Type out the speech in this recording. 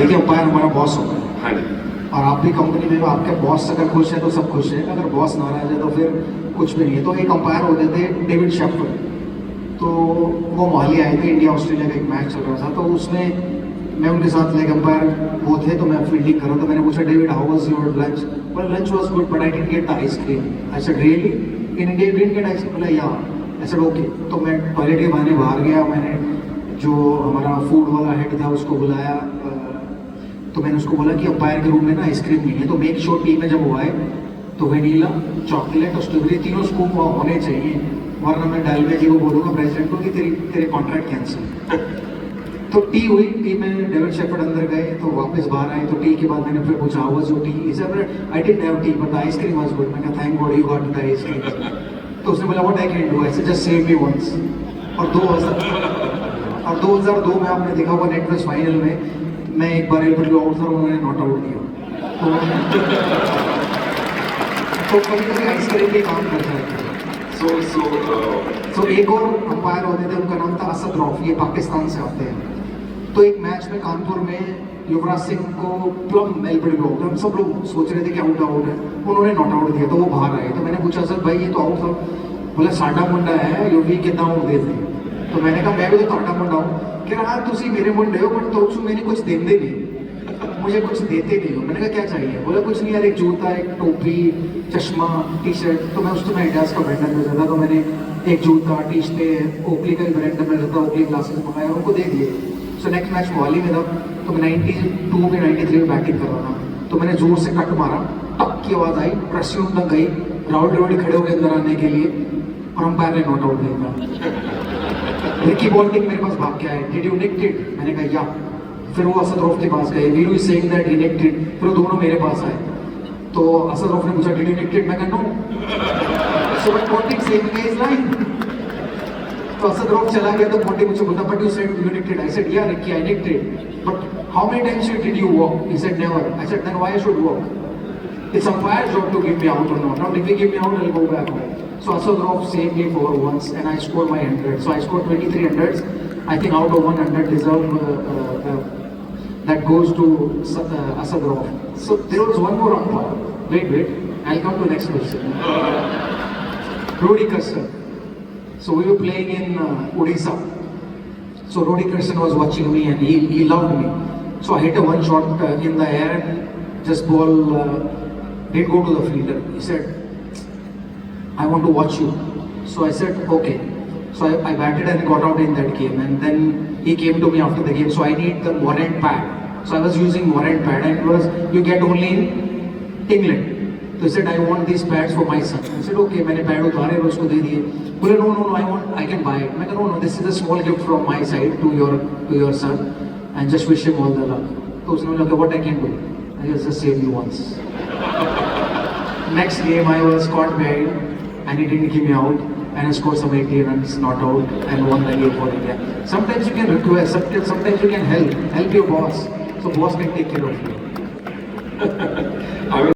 देखिए अंपायर हमारा बॉस होता है हाँ जी और आप भी कंपनी में हो, आपके बॉस अगर खुश है तो सब खुश है, अगर बॉस नाराज है तो फिर कुछ भी नहीं है। तो एक अंपायर होते थे डेविड शेफर, तो वो मोहाली आए थे, इंडिया ऑस्ट्रेलिया का एक मैच चल रहा था, तो उसमें मैं उनके साथ लेग अंपायर वो थे, तो मैं फील्डिंग कर रहा था। मैंने पूछा David how was your lunch? Well lunch was good but I didn't get the ice cream. I said really in India you didn't get ice cream? बोला या। I said okay. तो मैं टॉयलेट के बहाने बाहर गया, मैंने जो हमारा फूड वाला हेड था उसको बुलाया, तो मैंने उसको बोला कि अंपायर के रूम में ना आइसक्रीम नहीं है, तो मेक श्योर टी में जब वो आए तो वेनीला, चॉकलेट और स्ट्रॉबेरी तीनों स्कूप वहाँ होने चाहिए, वरना मैं डालवे जी को बोलूँगा प्रेसिडेंट को कि तेरे कॉन्ट्रैक्ट कैंसिल। तो टी हुई, टी में डेविड शेफर्ड अंदर गए, तो वापस बाहर आए, तो टी के बाद मैंने फिर पूछा how was your tea? He said I didn't have tea but the ice cream was good. मैंने कहा thank god you got the ice cream. तो उसने बोला what I can do? I said just save me once. और 2002 में आपने देखा होगा नेट प्लस फाइनल में मैं एक बार एलबीडब्ल्यू आउट था और उन्होंने नॉट आउट दिया। तो कभी कभी आइसक्रीम भी काम कर जाता है। तो एक और अंपायर होते थे, उनका नाम था असद रौफ, ये पाकिस्तान से आते हैं। तो एक मैच में कानपुर में युवराज सिंह को प्लम एलबीडब्ल्यू आउट, हम सब लोग सोच रहे थे कि आउट है, उन्होंने नॉट आउट दिया, तो वो बाहर आए। तो मैंने पूछा सर भाई ये तो आउट था? बोला साडा मुंडा है यो भी कितना आउट देते। तो मैंने कहा मैं भी तो साडा मुंडा हूँ। कह रहा तुसी मेरे मुंडे हो बट तो मैंने कुछ देते नहीं, मुझे कुछ देते नहीं हो। मैंने कहा क्या चाहिए? बोला कुछ नहीं यार, एक जूता, एक टोपी, चश्मा, टी शर्ट। तो मैं उस समय एडिडास का ब्रांड में था, तो मैंने एक जूता, टी शर्ट, ओकली का ब्रांड में था, ओकली ग्लासेस मंगाया और उनको दे दिए। सो नेक्स्ट मैच मोहाली में था, तो मैं 92 में 93 में बैटिंग कर रहा था, तो मैंने जोर से कट मारा, टक की आवाज़ आई, प्रेस रूम तक गई, राहुल द्रविड़ खड़े हो गए अंदर आने के लिए और अंपायर ने नॉट आउट दिया। रिकी पॉन्टिंग मेरे पास भाग के आए, डिड यू निक इट? मैंने कहा या। फिर वो असद रौफ के पास गए, Viru is saying that he nicked it. फिर वो दोनों मेरे पास आए, तो असद रौफ ने पूछा डिड यू निक इट? मैं कहा no. So but Ponting saying his line. तो असद रौफ चला गया, तो पॉन्टिंग मुझे बोलता but you said you nicked it. I said yeah Ricky I nicked it but how many times did you walk? He said never. I said then why I should walk? It's umpire's job to give me out or not. Now, if they give me out, I'll go back home. So Asad Rauf saved me for once, and I scored my 100. So I scored 23 hundreds. I think out of 100 deserve that goes to Asad Rauf. So there was one more umpire. Wait. I'll come to the next question. Rudy Kirsten. So we were playing in Odisha. So Rudy Kirsten was watching me, and he loved me. So I hit a one shot in the air, and just ball. Did go to the fielder. He said, I want to watch you. So I said, okay. So I batted and got out in that game. And then he came to me after the game. So I need the warrant pad. So I was using warrant pad, and it was, you get only in England. So he said, I want these pads for my son. I said, okay. मैंने pad उतारे और उसको दे दिए। बोले no, I can buy it. मैं कहा no, this is a small gift from my side to your son, and just wish him all the luck. तो उसने बोला what I can do? I just saved you once. Next game I was caught behind and he didn't give me out, and I scored some 80 runs, not out, and won the game for India. Sometimes you can request, sometimes you can help your boss, so boss can take care of you.